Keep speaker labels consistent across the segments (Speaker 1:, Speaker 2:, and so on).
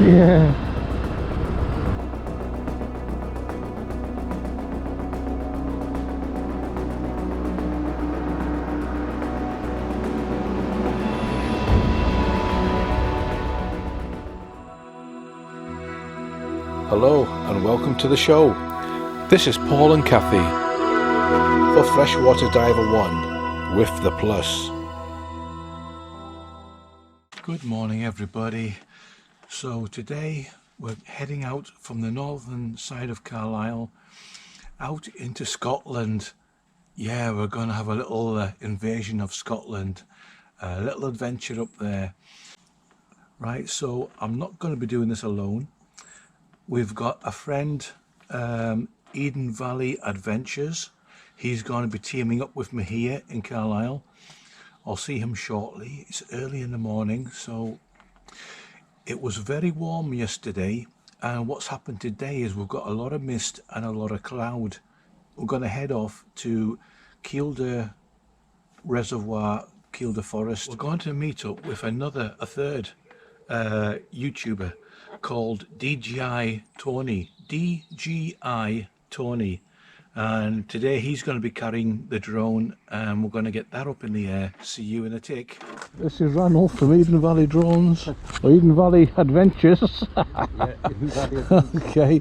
Speaker 1: Yeah.
Speaker 2: Hello and welcome to the show. This is Paul and Kathy for Freshwater Diver 1 with the Plus. Good morning everybody. So today we're heading out from the northern side of Carlisle out into Scotland. Yeah, we're going to have a little invasion of Scotland, a little adventure up there. Right, so I'm not going to be doing this alone. We've got a friend, Eden Valley Adventures. He's going to be teaming up with me here in Carlisle. I'll see him shortly. It's early in the morning, so it was very warm yesterday, and what's happened today is we've got a lot of mist and a lot of cloud. We're going to head off to Kielder Reservoir, Kielder Forest. We're going to meet up with a third YouTuber called DJI Tony, and today he's going to be carrying the drone and we're going to get that up in the air. See you in a tick. This is Ranulph from Eden Valley Drones, or Eden Valley Adventures.
Speaker 3: Yeah, Eden Valley Adventures.
Speaker 2: Okay,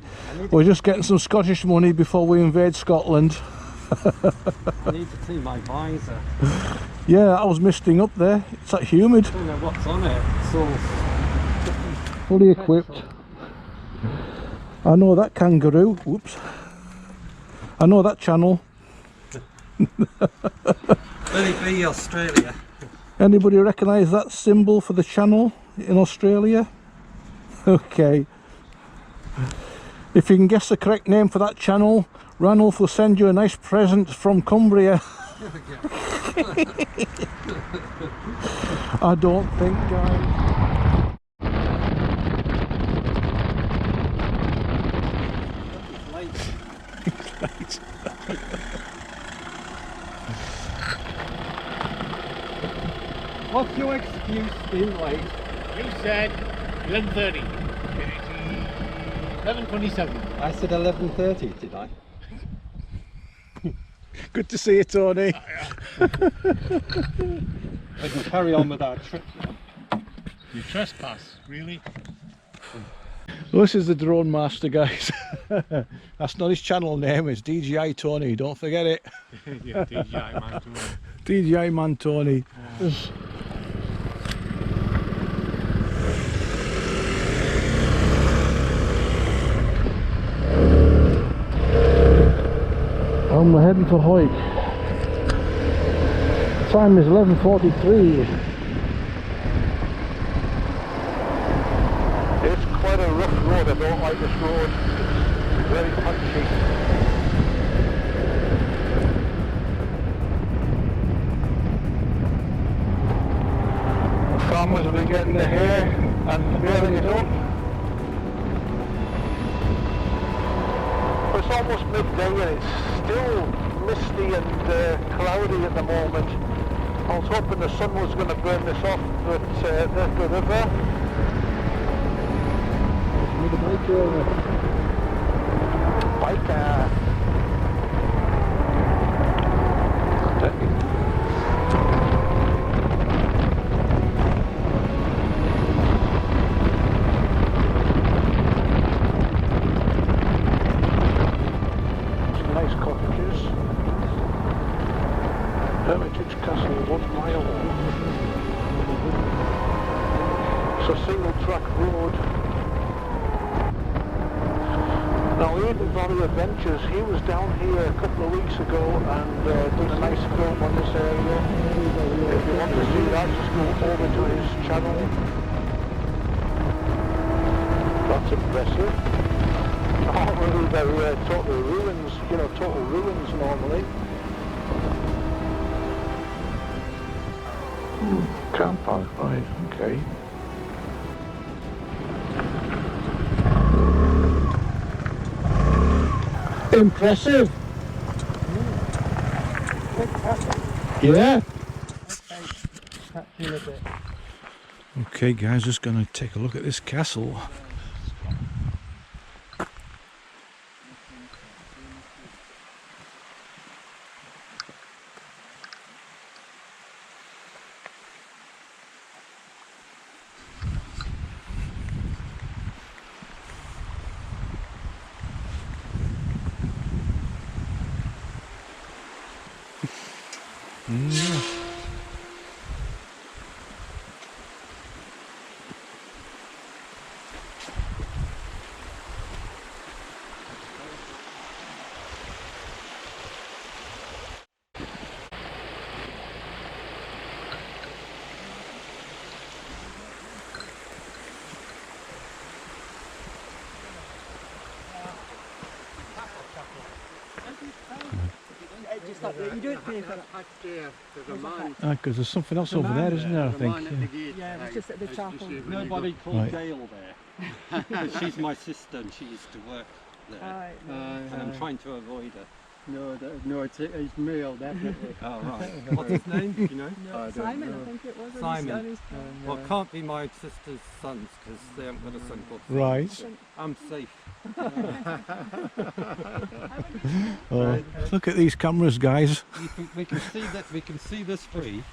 Speaker 2: we're just getting some Scottish money before we invade Scotland.
Speaker 3: I need to see my visor.
Speaker 2: Yeah, I was misting up there. It's that humid.
Speaker 3: I don't know what's on it. It's all
Speaker 2: fully equipped. I know that kangaroo. Whoops. I know that channel.
Speaker 3: Will it be Australia?
Speaker 2: Anybody recognise that symbol for the channel in Australia? Okay. If you can guess the correct name for that channel, Ranulph will send you a nice present from Cumbria. I don't think, guys.
Speaker 3: What's your excuse being late?
Speaker 4: You said 11:30. 11:27.
Speaker 3: I said 11:30, did I?
Speaker 2: Good to see you, Tony.
Speaker 3: I can carry on with our trip now.
Speaker 4: You trespass, really?
Speaker 2: Well, this is the drone master, guys. That's not his channel name, it's DJI Tony, don't forget it.
Speaker 4: Yeah, DJI Man Tony.
Speaker 2: DJI Man Tony. And we're heading for Hoyt. The time is 11:43. It's quite a rough road. I don't like this road. It's very punchy. The farmers will be getting the hay and baling it up. It's almost midday and it's still misty and cloudy at the moment. I was hoping the sun was going to burn this off, but there's the river. There's the biker. Hermitage Castle, 1 mile. It's a single track road. Now Eden Valley Adventures, he was down here a couple of weeks ago and did a nice film on this area. If you want to see that, just go over to his channel. That's impressive. Normally they're total ruins, you know, total ruins normally. Car park, right, okay. Impressive! Yeah! Okay guys, just gonna take a look at this castle. Yeah.
Speaker 3: You don't pay for it.
Speaker 2: Because there's something else over there, isn't there, I think?
Speaker 1: Yeah, it's just at the chapel.
Speaker 3: Nobody called
Speaker 2: Right.
Speaker 3: Gail there. But she's my sister and she used to work there.
Speaker 1: Right.
Speaker 3: And I'm trying to avoid her.
Speaker 5: No, it's male, definitely.
Speaker 3: Oh, right. What's his name? Do you know?
Speaker 1: No, Simon, I think it was.
Speaker 3: Simon. Well, it can't be my sister's sons because they haven't got a son called Simon.
Speaker 2: Right.
Speaker 3: I'm safe.
Speaker 2: Oh, look at these cameras, guys.
Speaker 3: We can see that. We can see this free.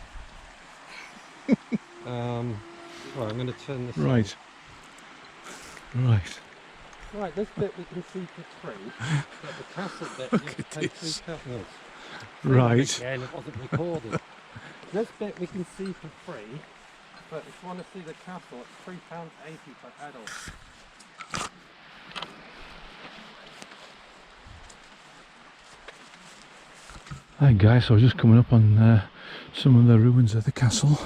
Speaker 3: Well, I'm going to turn this.
Speaker 2: Right. Right.
Speaker 3: Right, this bit we can see for free, but the castle bit you
Speaker 2: at
Speaker 3: pay
Speaker 2: this.
Speaker 3: £3.
Speaker 2: Right.
Speaker 3: Again, it wasn't recorded. This bit we can see for free, but if you want to see the castle, it's £3.80 per adult.
Speaker 2: Hi guys, so I was just coming up on some of the ruins of the castle.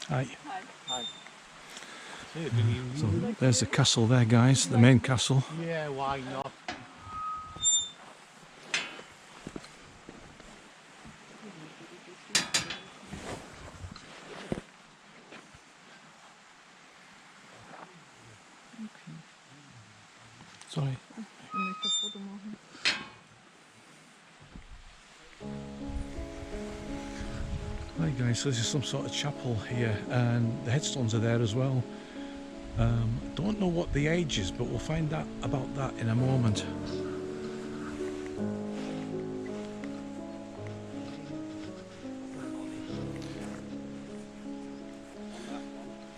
Speaker 2: Hi.
Speaker 3: Hi.
Speaker 2: So there's the castle there, guys, the main castle.
Speaker 4: Yeah, why not?
Speaker 2: Sorry. Right guys, so this is some sort of chapel here and the headstones are there as well. Don't know what the age is, but we'll find out about that in a moment.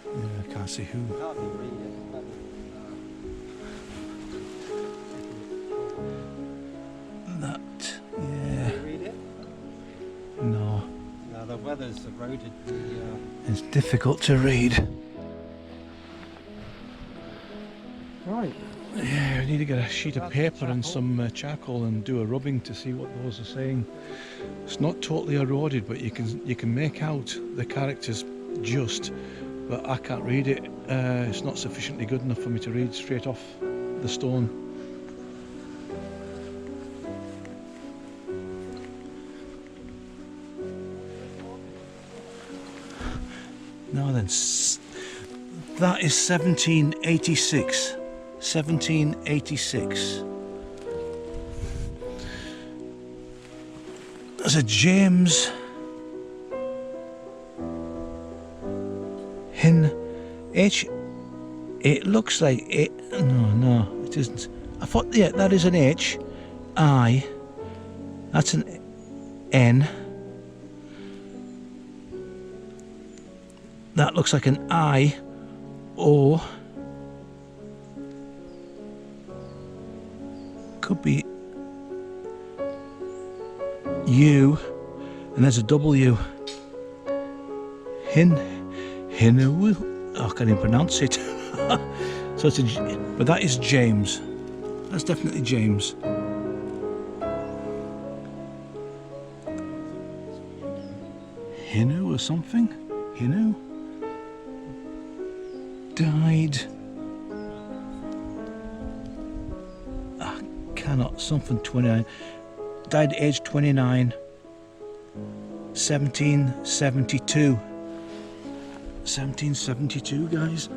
Speaker 2: Yeah, I can't see who. That, yeah.
Speaker 3: Read it?
Speaker 2: No.
Speaker 3: No, the weather's eroded the.
Speaker 2: It's difficult to read.
Speaker 3: Right.
Speaker 2: Yeah, we need to get a sheet of paper and some charcoal and do a rubbing to see what those are saying. It's not totally eroded, but you can make out the characters just, but I can't read it. It's not sufficiently good enough for me to read straight off the stone. Now then, that is 1786. 1786. There's a James H. It looks like it. No, it isn't. I thought, yeah, that is an H. I. That's an N. That looks like an I. O. Could be U, and there's a W. Hinu. Oh, I can't even pronounce it. So it's but that is James. That's definitely James. Hinu or something. Hinu died. Cannot, something 29, died at age 29, 1772, 1772 guys.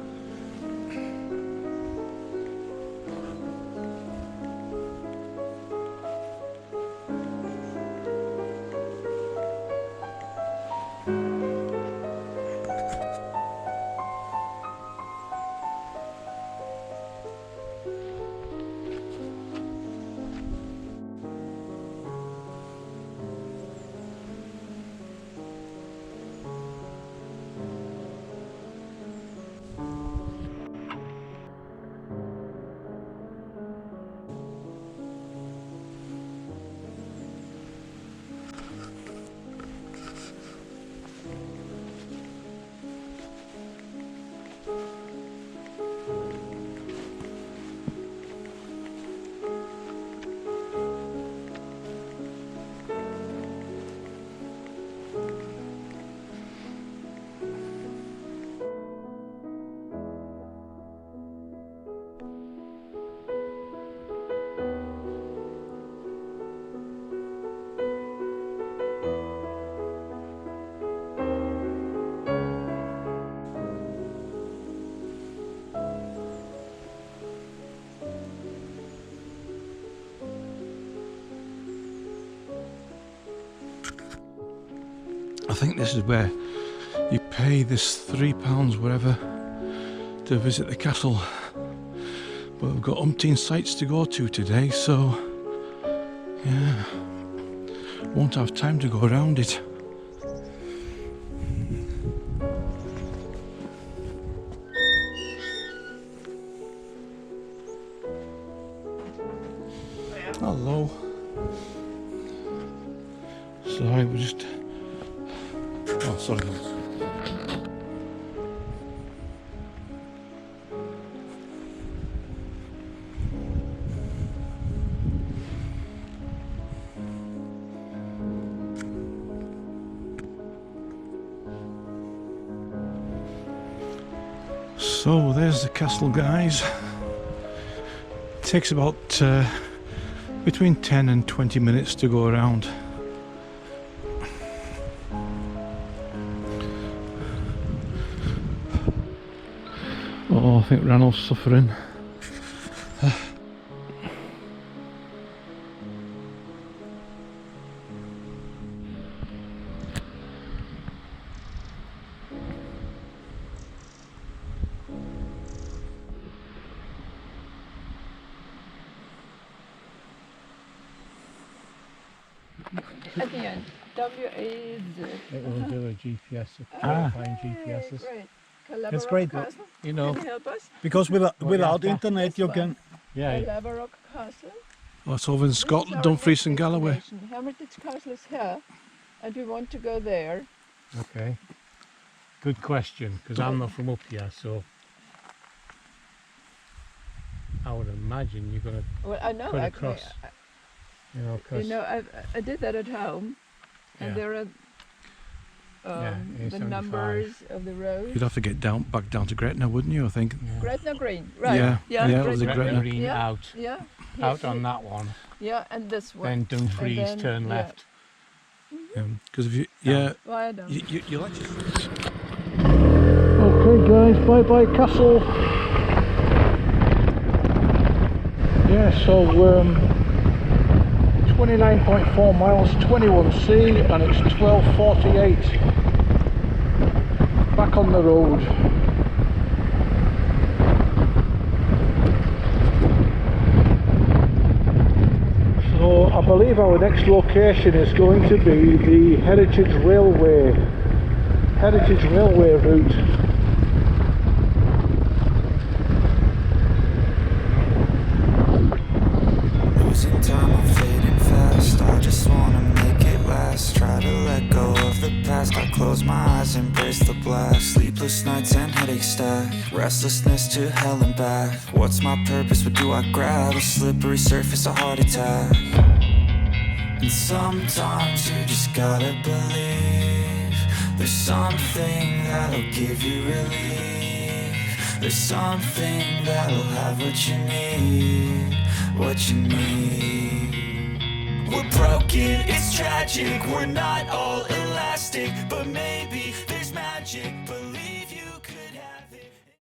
Speaker 2: I think this is where you pay this £3 whatever to visit the castle. But we've got umpteen sites to go to today, so yeah, won't have time to go around it. Hello. Sorry, we're just... Oh, sorry. So there's the castle, guys. Takes about between 10 and 20 minutes to go around. Oh, I think Ranulph's suffering.
Speaker 1: At the end, W-A-Z.
Speaker 4: It will do a GPS, clarifying GPSs.
Speaker 1: Great.
Speaker 5: That's great,
Speaker 1: Castle.
Speaker 5: you know,
Speaker 1: Can you help us?
Speaker 5: because without internet you can.
Speaker 4: Yeah,
Speaker 1: Calaverock Castle.
Speaker 2: Oh, it's over in
Speaker 1: This is
Speaker 2: Scotland,
Speaker 1: our
Speaker 2: Dumfries and
Speaker 1: next
Speaker 2: Galloway.
Speaker 1: destination. Hermitage Castle is here, and we want to go there.
Speaker 4: okay. Good question, because I'm not from up here, so I would imagine you're going to
Speaker 1: Well, I know
Speaker 4: cut
Speaker 1: actually.
Speaker 4: across. You know, because
Speaker 1: I did that at home, and
Speaker 4: Yeah.
Speaker 1: there are
Speaker 4: Yeah,
Speaker 1: the
Speaker 4: A75.
Speaker 1: numbers of the road.
Speaker 2: You'd have to get back down to Gretna, wouldn't you? I think.
Speaker 1: Gretna Green, right?
Speaker 2: Yeah, yeah, it was a
Speaker 1: Gretna
Speaker 2: Gretna.
Speaker 4: Green
Speaker 1: Yeah.
Speaker 4: out,
Speaker 1: Yeah.
Speaker 4: out
Speaker 1: Yes,
Speaker 4: on that one,
Speaker 1: Yeah, and this one.
Speaker 4: then Dumfries
Speaker 1: And then,
Speaker 4: turn
Speaker 1: yeah.
Speaker 4: left.
Speaker 2: Because if you, yeah,
Speaker 1: Why don't?
Speaker 2: you'll actually. Okay, guys, bye bye castle. Yeah, so 29.4 miles, 21C, and it's 12:48. Back on the road. So I believe our next location is going to be the Heritage Railway route.
Speaker 6: Losing time, I'm fading fast. I just wanna make it last. Try to let go of the past. I close my eyes, embrace the black. Sleepless nights and headaches stack. Restlessness to hell and back. What's my purpose? What do I grab? A slippery surface, a heart attack. And sometimes you just gotta believe there's something that'll give you relief. There's something that'll have what you need. What you need. We're broken, it's tragic. We're not all elastic, but maybe there's magic.